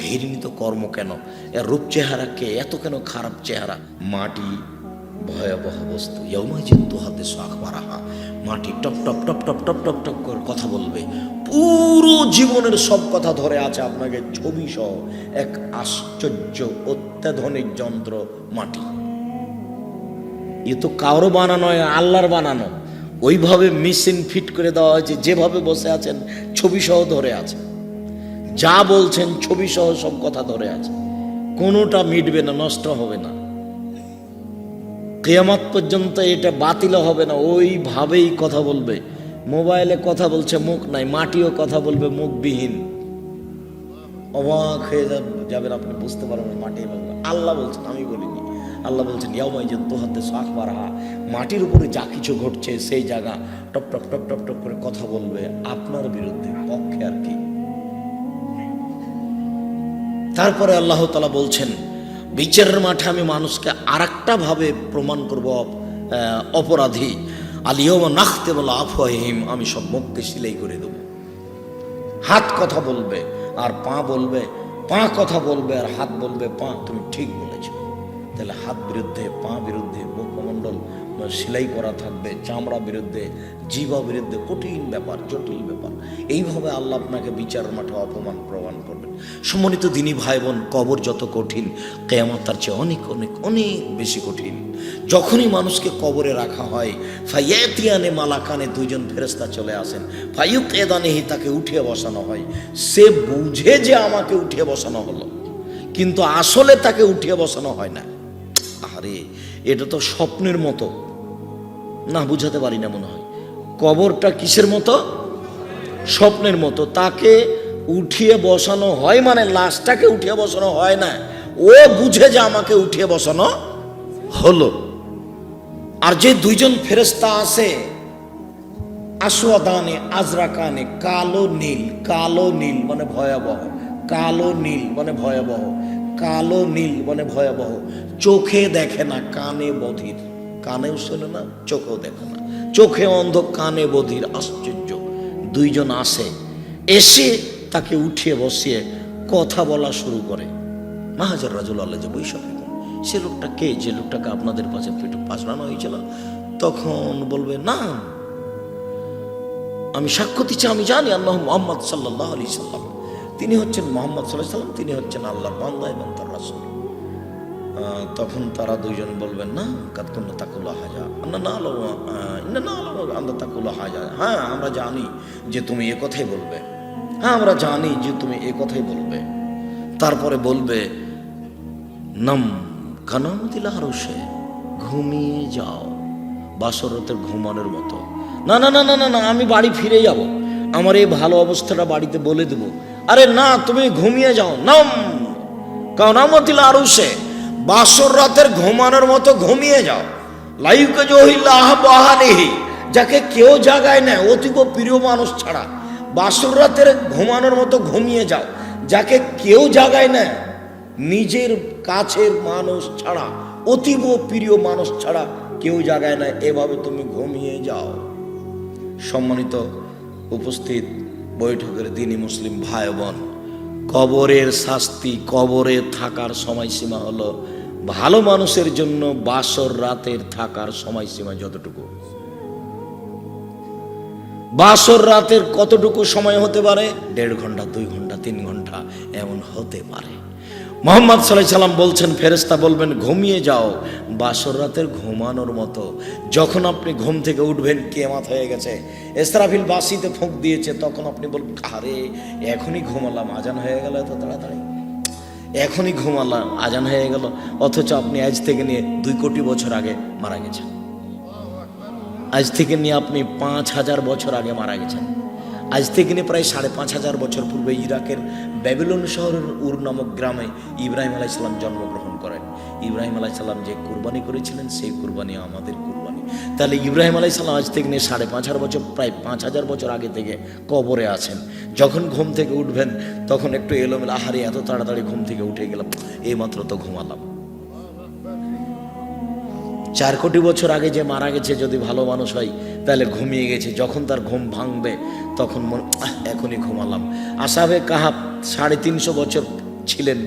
ঘৃণিত কর্ম কেন, এর রূপ চেহারা কে, এত কেন খারাপ চেহারা। মাটি ভয়াবহ বস্তু। মাটি top top top top top top top করে কথা বলবে, পুরো জীবনের সব কথা ধরে আছে আপনাকে ছবি সহ। এক আশ্চর্য অত্যাধুনিক যন্ত্র মাটি। এ তো কারো বানানো, আল্লাহর বানানো। ওইভাবে মেশিন ফিট করে দেওয়া হয়েছে, যেভাবে বসে আছেন ছবি সহ ধরে আছে, যা বলছেন ছবি সহ সব কথা ধরে আছে, কোনোটা মিটবে না, নষ্ট হবে না, কিয়ামত পর্যন্ত এটা বাতিল হবে না, ওইভাবেই কথা বলবে। মোবাইলে কথা বলছে, মুখ নাই, মাটিও কথা বলবে মুখবিহীন। অবাক হয়ে যাবেন আপনি, বুঝতে পারবেন মাটি বলবে। আল্লাহ বলছেন, আমি বলিনি। আল্লাহ বলছেন মাটির উপরে যা কিছু ঘটছে সেই জায়গা top top top top top করে কথা বলবে আপনার বিরুদ্ধে, পক্ষে আর কি। তারপরে আল্লাহ তাআলা বলছেন, বিচারের মাঠে আমি মানুষকে আরেকটা ভাবে প্রমাণ করব অপরাধী। আলিয়াউমা নাখতিমু আলা আফওয়াহিহিম, আমি সব মুখকে সিলাই করে দেব। হাত কথা বলবে আর পা বলবে, পা কথা বলবে আর হাত বলবে, পা তুমি ঠিক বলেছ। তাহলে হাত বিরুদ্ধে, পা বিরুদ্ধে, মুখমণ্ডল সেলাই করা থাকবে, চামড়া বিরুদ্ধে, জিহ্বা বিরুদ্ধে। কঠিন ব্যাপার, জটিল ব্যাপার। এইভাবে আল্লাহ আপনাকে বিচার মাঠে অপমান প্রমাণ করবেন। সম্মানিত দিনী ভাই বোন, কবর যত কঠিন, কিয়ামত তার চেয়ে অনেক অনেক অনেক বেশি কঠিন। যখনই মানুষকে কবরে রাখা হয়, ফায়াতিয়ানে মালাকানে, দুইজন ফেরেশতা চলে আসেন। ফায়ুকএদানিহি, তাকে উঠিয়ে বসানো হয়। সে বুঝে যে আমাকে উঠিয়ে বসানো হলো, কিন্তু আসলে তাকে উঠিয়ে বসানো হয় না। আরে এটা তো স্বপ্নের মতো না, বুঝাতে পারি না মনে হয়। কবরটা কিসের মতো? স্বপ্নের মতো। তাকে উঠিয়ে বসানো হয় মানে লাশটাকে উঠিয়ে বসানো হয় না, ও বুঝে যে আমাকে উঠিয়ে বসানো হলো। আর যে দুইজন ফেরেশতা আছে, আসওয়াদানে আজরাকানে, কালো নীল। কালো নীল মানে ভয়াবহ, কালো নীল মানে ভয়াবহ, কালো নীল মানে ভয়াবহ। চোখে দেখে না, কানে বধির। কানেও শোনে না, চোখেও দেখে না, চোখে অন্ধ, কানে বধির। আশ্চর্য। দুইজন আসে, এসে তাকে উঠিয়ে বসিয়ে কথা বলা শুরু করে। মাহাজার রাজুল আল্লাহ যে বৈশাখ, সে লোকটা কে, যে লোকটাকে আপনাদের পাশে পেটে পাশড়ানো হয়েছিল? তখন বলবে, না, আমি সাক্ষ্য দিচ্ছি, আমি জানি আল্লাহ মুহাম্মদ সাল্লাল্লাহু আলাইহি সাল্লাম, তিনি হচ্ছেন মুহাম্মদ সাল্লাল্লাহু আলাইহি সাল্লাম, তিনি হচ্ছেন আল্লাহর বান্দা এবং তার রাসূল। তখন তারা দুইজন বলবেন, না, কাতকুন তাকুল হাজা, না না আল্লাহ তাকুল হাজা, হ্যাঁ আমরা জানি যে তুমি এ কথাই বলবে, হ্যাঁ আমরা জানি যে তুমি এ কথাই বলবে। তারপরে বলবে, নাম কানামতিল আরশে, ঘুমিয়ে যাও, বাসরতের ঘুমানোর মতো। না না না না না না, আমি বাড়ি ফিরে যাব, আমার এই ভালো অবস্থাটা বাড়িতে বলে দেব। আরে না, তুমি ঘুমিয়ে যাও। নাম কানামতিল আরশে, বাসর রাতের ঘুমানোর মতো ঘুমিয়ে যাও। লাইকা জহিল্লাহ বাহানিহি, যাকে কেউ জাগায় না অতীব প্রিয় মানুষ ছাড়া। বাসর রাতের ঘুমানোর মতো ঘুমিয়ে যাও, যাকে কেউ জাগায় না নিজের কাছের মানুষ ছাড়া, অতীব প্রিয় মানুষ ছাড়া কেউ জাগায় না, এভাবে তুমি ঘুমিয়ে যাও। সম্মানিত উপস্থিত বৈঠকের দিনী মুসলিম ভাই বোন, কবরের শাস্তি, কবরে থাকার সময়সীমা হলো ভালো মানুষের জন্য বাসর রাতের থাকার সময়সীমা যতটুকু। বাসর রাতের কতটুকু সময় হতে পারে? 1.5 ঘন্টা, 2 ঘন্টা, 3 ঘন্টা, এমন হতে পারে। মুহাম্মদ সাল্লাল্লাহু আলাইহি সাল্লাম বলছেন, ফেরেশতা বলবেন, ঘুমিয়ে যাও বাসর রাতের ঘুমানোর মতো। যখন আপনি ঘুম থেকে উঠবেন, কিয়ামত হয়ে গেছে, ইসরাফিল বাঁশিতে ফুঁক দিয়েছে, তখন আপনি বলবেন, আরে এখনই ঘুমালাম, আজান হয়ে গেল এত তাড়াতাড়ি, এখনই ঘুমালাম, আজান হয়ে গেল। অথচ আপনি আজ থেকে নিয়ে 2 কোটি বছর আগে মারা গেছেন। আজ থেকে নিয়ে আপনি 5000 বছর আগে মারা গেছেন। আজ থেকে নিয়ে প্রায় 5500 বছর পূর্বে ইরাকের ব্যাবিলন শহরের উর নামক গ্রামে ইব্রাহিম আলাইহিস সালাম জন্মগ্রহণ করেন। ইব্রাহিম আলাইহিস সালাম যে কুরবানি করেছিলেন, সেই কুরবানি আমাদের কুরবানি। তাহলে ইব্রাহিম আলাইহিস সালাম আজ থেকে নিয়ে 5500 বছর, প্রায় 5000 বছর আগে থেকে কবরে আছেন। যখন ঘুম থেকে উঠবেন তখন একটু এলোমেলো, আহারে এত তাড়াতাড়ি ঘুম থেকে উঠে গেলাম, এইমাত্র তো ঘুমালাম। 4 কোটি বছর আগে যে মারা গেছে, যদি ভালো মানুষ হয় তাহলে ঘুমিয়ে গেছে। যখন তার ঘুম ভাঙবে তখন এখনই ঘুমালাম। আসহাবে কাহাফ 350 বছর ছিলেন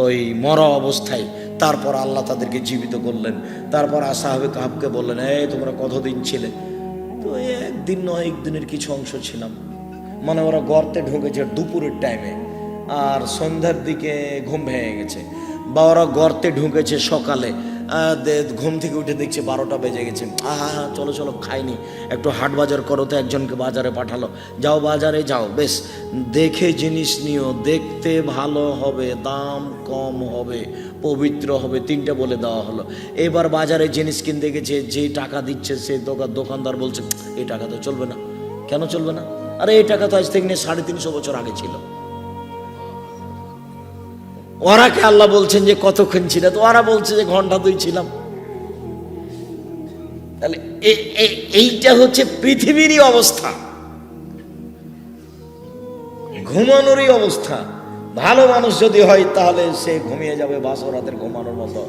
ওই মরা অবস্থায়, তারপর আল্লাহ তাদেরকে জীবিত করলেন। তারপর আসহাবে কাহফকে বললেন, এই তোমরা কতদিন ছিলে? তো একদিন নয়, একদিনের কিছু অংশ ছিলাম। মানে ওরা গর্তে ঢুকেছে দুপুরের টাইমে, আর সন্ধ্যার দিকে ঘুম ভেঙে গেছে, বা ওরা গর্তে ঢুকেছে সকালে, ঘুম থেকে উঠে দেখছে 12টা বেজে গেছে। চলো চলো খাইনি, একটু হাট বাজার করো। তো একজনকে বাজারে পাঠালো, যাও বাজারে যাও, বেশ দেখে জিনিস নিও, দেখতে ভালো হবে, দাম কম হবে, পবিত্র হবে, 3টে বলে দেওয়া হলো। এবার বাজারে জিনিস কিনতে গেছে, যে টাকা দিচ্ছে সে দোকানদার বলছে, এই টাকা তো চলবে না। কেন চলবে না? আরে এই টাকা তো আজ থেকে নিয়ে 350 বছর আগে ছিল। ওরাকে আল্লাহ বলছেন যে কতক্ষণ ছিল? তো ওরা বলছে যে ঘন্টা 2 ছিলাম। তাহলে এইটা হচ্ছে পৃথিবীরই অবস্থা, ঘুমানোরই অবস্থা। ভালো মানুষ যদি হয় তাহলে সে ঘুমিয়ে যাবে বাসরাতের ঘুমানোর মতো।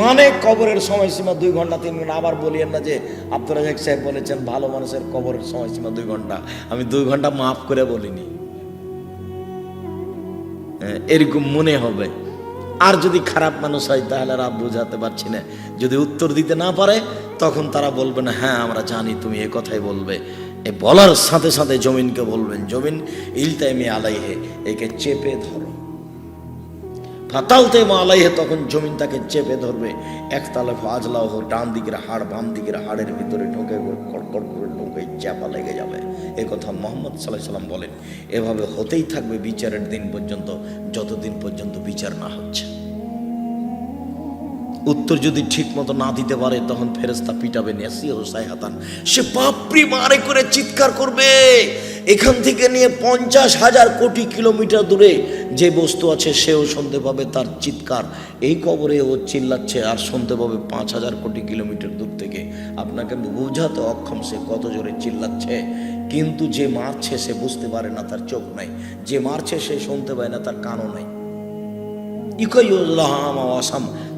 মানে কবরের সময়সীমা 2 ঘন্টা 3 ঘন্টা। আবার বলিয়েন না যে আব্দুর রাজাক সাহেব বলেছেন ভালো মানুষের কবরের সময়সীমা 2 ঘন্টা। আমি 2 ঘন্টা মাফ করে বলিনি, এরকম মনে হবে। আর যদি খারাপ মানুষ হয় তাহলে আর বুঝাতে পারছি না। যদি উত্তর দিতে না পারে তখন তারা বলবে না, হ্যাঁ আমরা জানি তুমি এ কথাই বলবে। এ বলার সাথে সাথে জমিনকে বলবেন, জমিন ইলতাইমি আলাইহে, একে চেপে ধরো। ফাতালতে আলাইহে, তখন জমিন তাকে চেপে ধরবে। একতালে ফাজলাহ, ডান দিকের হাড় বাম দিকের হাড়ের ভিতরে ঢোকে, কড়কড় করে ঢোকে, চাপা লেগে যাবে। এ কথা মুহাম্মদ সাল্লাল্লাহু আলাইহি সাল্লাম বলেন। এভাবে হতেই থাকবে বিচারের দিন পর্যন্ত, যতদিন পর্যন্ত বিচার না হচ্ছে। উত্তর যদি ঠিক মতো না দিতে পারে তখন ফেরেশতা পিটাবে, সে বাপরি মারে করে চিৎকার করবে। এখান থেকে নিয়ে 50,000 কোটি কিলোমিটার দূরে যে বস্তু আছে সেও শুনতে পাবে তার চিৎকার। এই কবরে ও চিল্লাচ্ছে আর শুনতে পাবে 5,000 কোটি কিলোমিটার দূর থেকে। আপনাকে বোঝাতে অক্ষম সে কত জোরে চিল্লাচ্ছে। কিন্তু যে মারছে সে বুঝতে পারে না, তার চোখ নাই। যে মারছে সে শুনতে পায় না, তার কানও নাই।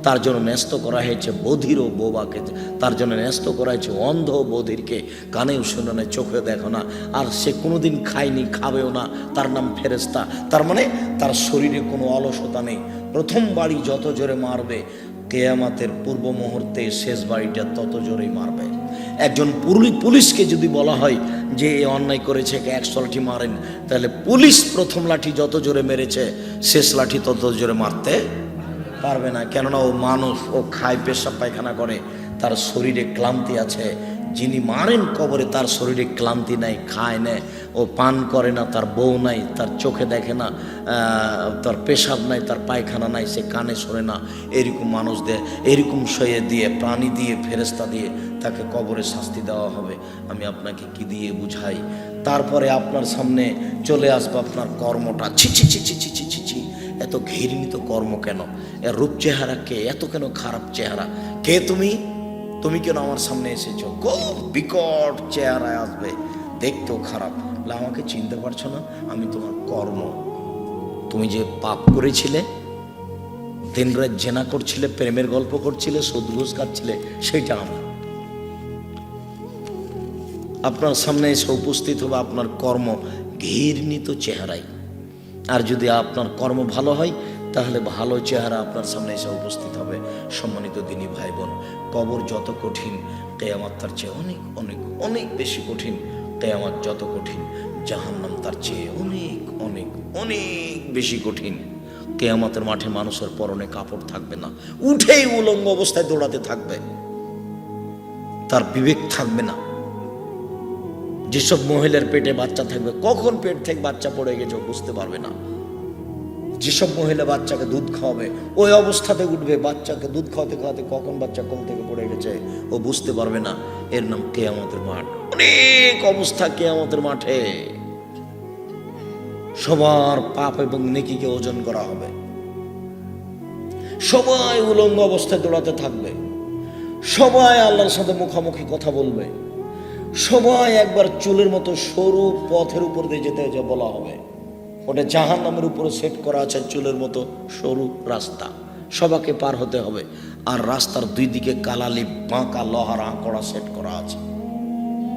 তার জন্য ন্যস্ত করা হয়েছে বধির ও বোবাকে, তার জন্য ন্যস্ত করা হয়েছে অন্ধ ও বধিরকে। কানেও শোনে না, চোখে দেখো না, আর সে কোনোদিন খায়নি, খাবেও না। তার নাম ফেরেশতা। তার মানে তার শরীরে কোনো অলসতা নেই। প্রথম বাড়ি যত জোরে মারবে, কিয়ামতের পূর্ব মুহূর্তে শেষ বাড়িটা তত জোরেই মারবে। একজন পুলিশকে যদি বলা হয় যে এ অন্যায় করেছে, 100 লাঠি মারেন, তাহলে পুলিশ প্রথম লাঠি যত জোরে মেরেছে শেষ লাঠি তত জোরে মারতে পারবে না। কেননা ও মানুষ, ও খায়, পেশাব পায়খানা করে, তার শরীরে ক্লান্তি আছে। যিনি মারেন কবরে তার শরীরে ক্লান্তি নাই, খায় না, ও পান করে না, তার বউ নাই, তার চোখে দেখে না, তার পেশাব নাই, তার পায়খানা নাই, সে কানে শোনে না। এরকম মানুষ এরকম শয়ে দিয়ে, প্রাণী দিয়ে, ফেরেশতা দিয়ে তাকে কবরে শাস্তি দেওয়া হবে। আমি আপনাকে কি দিয়ে বুঝাই? তারপরে আপনার সামনে চলে আসবে আপনার কর্মটা। ছি ছি ছি ছি ছি ছি ছি ছি, এত ঘৃণিত কর্ম কেন? এর রূপ চেহারা কে? এত কেন খারাপ চেহারা? কে তুমি? তুমি কেন আমার সামনে এসেছো? খুব বিকট চেহারায় আসবে, দেখতেও খারাপ। আমাকে চিনতে পারছো না? আমি তোমার কর্ম। তুমি যে পাপ করেছিলে, দিনরাত জেনা করছিলে, প্রেমের গল্প করছিলে, সুদ ঘুষ খাচ্ছিলে, সেইটা আমার। আপনার সামনে এসে উপস্থিত হবে আপনার কর্ম ঘৃণিত চেহারায়। আর যদি আপনার কর্ম ভালো হয় তাহলে ভালো চেহারা আপনার সামনে এসে উপস্থিত হবে। সম্মানিত দিনী ভাই বোন, কবর যত কঠিন, কিয়ামত তার চেয়ে অনেক অনেক অনেক বেশি কঠিন। কিয়ামত যত কঠিন, জাহান্নাম তার চেয়ে অনেক অনেক অনেক বেশি কঠিন। কিয়ামতের মাঠে মানুষের পরনে কাপড় থাকবে না, উঠেই উলঙ্গ অবস্থায় দৌড়াতে থাকবে, তার বিবেক থাকবে না। যেসব মহিলার পেটে বাচ্চা থাকবে, কখন পেট থেকে বাচ্চা পড়ে গেছে ও বুঝতে পারবে না। যেসব মহিলা বাচ্চাকে দুধ খাওয়াবে, ওই অবস্থাতে উঠবে, বাচ্চাকে দুধ খাওয়াতে খাওয়াতে কখন বাচ্চা কোল থেকে পড়ে গেছে ও বুঝতে পারবে না। এর নাম কিয়ামতের মাঠ। অনেক অবস্থা কিয়ামতের মাঠে। সবার পাপ এবং নেকিকে ওজন করা হবে। সবাই উলঙ্গ অবস্থায় দৌড়াতে থাকবে, সবাই আল্লাহর সাথে মুখামুখি কথা বলবে, সবাই একবার চুলের মতো সরু পথের উপর দিয়ে যেতে বলা হবে। ওটা জাহান্নামের উপরে সেট করা আছে, চুলের মতো সরু রাস্তা, সবাইকে পার হতে হবে। আর রাস্তার 2 দিকে কালালি বাঁকা লোহার আঁকড়া সেট করা আছে।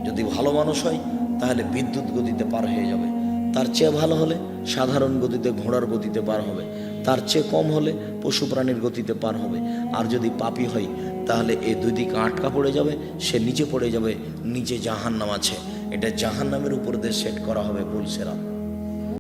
যদি ভালো মানুষ হয় তাহলে বিদ্যুৎ গতিতে পার হয়ে যাবে, তার চেয়ে ভালো হলে সাধারণ গতিতে ঘোড়ার গতিতে পার হবে, তার চেয়ে কম হলে পশু প্রাণীর গতিতে পার হবে। আর যদি পাপী হয় তাহলে এই দুই দিকে আটকা পড়ে যাবে, সে নিচে পড়ে যাবে, নিচে জাহান্নাম আছে, এটা জাহান্নামের উপর দিয়ে সেট করা হবে পুলসেরাত।